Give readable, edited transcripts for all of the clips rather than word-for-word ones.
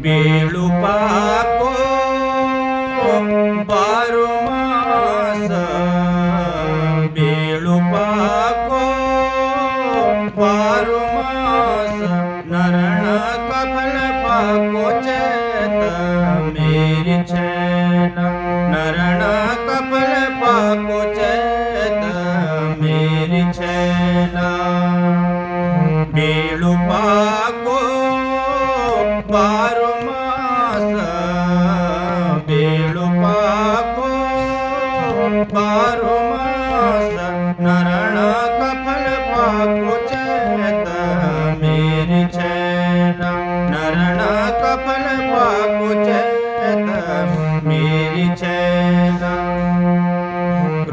बेळुपाको बारुमास बेळुपाको बारुमास नरण couple पाको चेत मेरी छैन नरण कपल पाको चेत मेरी छैन बेळुपाको बारुमास बेळुपाको बारुमास नरण कपल पाको चेत मेरी छैन नरण कपल पाको चेत मेरी छैन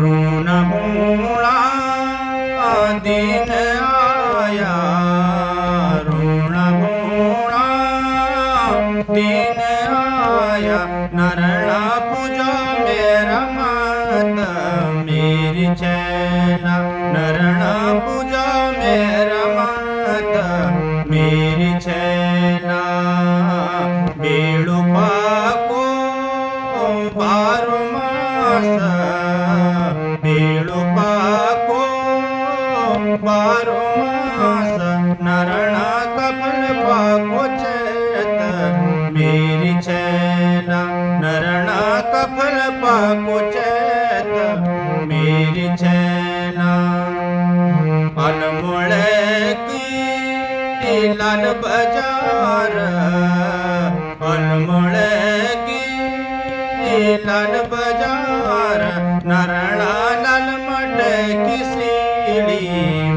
ऋण मूला दिन आया ऋण मूला दिन आया नरणा पूजा मेरा मात मेरी छैन नरणा पूजा मेरा मात मेरी छैन बेळुपाको बारुमास बेळुपाको बारुमास नरण कपल पाको चेत मेरी छैन नरण कपल पाको चेत मेरी छैन अनमोले की लाल बाजार अनमोले की लाल बाजार नरणा लाल मट की सीढ़ी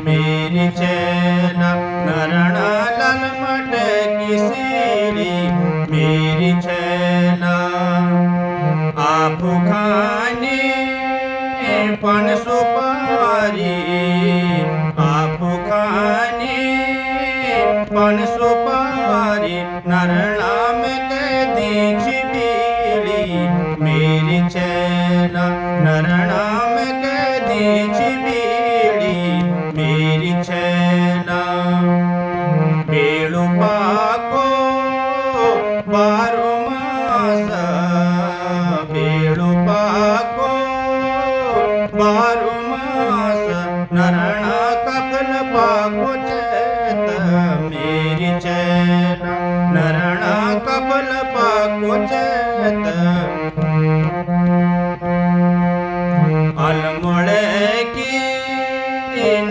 मेरी छैन नरणा लाल मट की सीढ़ी मेरी छैन आप खाने पन सुपारी आप खाने पन सुपारी नरणा में कैदी छिपीली मेरी छैन नरणा में कैदी छिपीली मेरी छैन बेळुपाको बारुमास बेळुपाको बारुमास नरण कपल पाको चेत मेरी छैन नरण कपल पाको चेत अलमोले की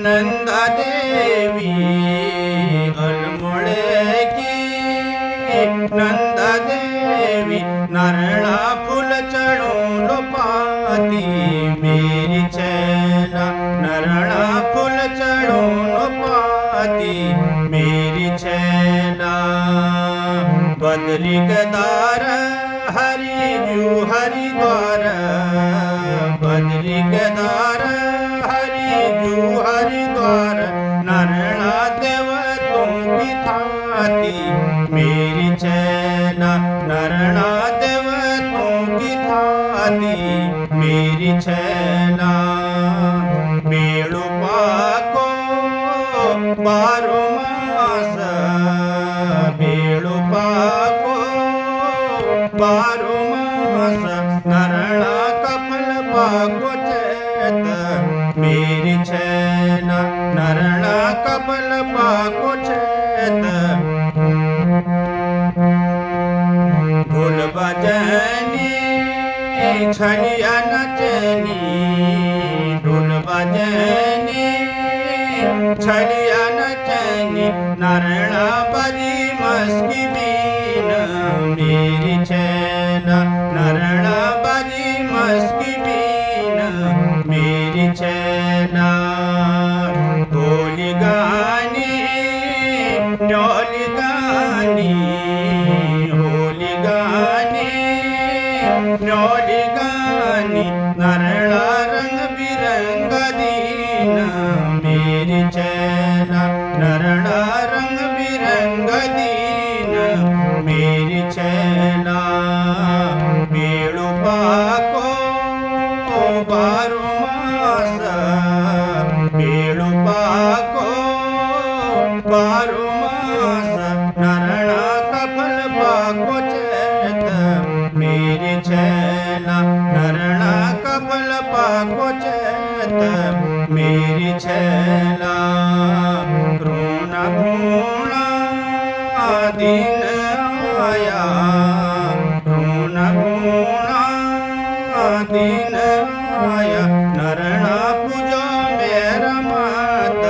नंदा देवी अलमोले की नंदा देवी नरणा फूल चढ़ो पाती मेरी छैन नरणा फूल चढ़ो पाती मेरी छैन बद्री गदार हरिजू हरिद्वार बद्री गदार हरिजू हरिद्वार नरणा देव तुम की थाती मेरी छैन नरणा देव तुम की थाती मेरी छैन बेळुपाको बारुमास बेळुपाको बारुमास नरणा कपल पाको चेत मेरी छैन नरणा कपल पाको चेत ढोल बजनी छनिया नचनी ढोल बजनी छनिया नचनी नरणा बजी मस्की बीन मेरी छैन नरणा बजी मस्की बीन मेरी छैन ढोली गानी ढोली गानी होली गानी ढोली गानी नरणा रंग बिरंग दीन मेरी छैन नरणा रंग बिरंग दीन मेरी छैन बेळुपाको बारुमास बेळुपाको बारुमास नरणा कफल पाको चैत मेरी छैला नरणा कफल पाको चैत मेरी छैला ऋण भूणा दिन आया ऋण भूणा दिन आया नरणा पूजो मेरा मात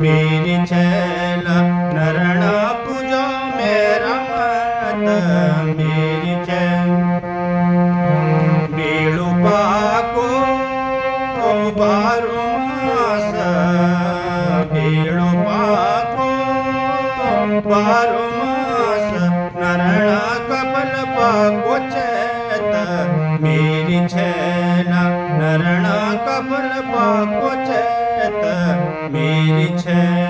मेरी छैला नरणा पूजो मेरा मात मेरी छैला बेळु पाको बारो मास बेळु पाको बारो मास नरणा कफल पाको चैत मेरी छैला नरणा कफल पाको चैत मेरी छैला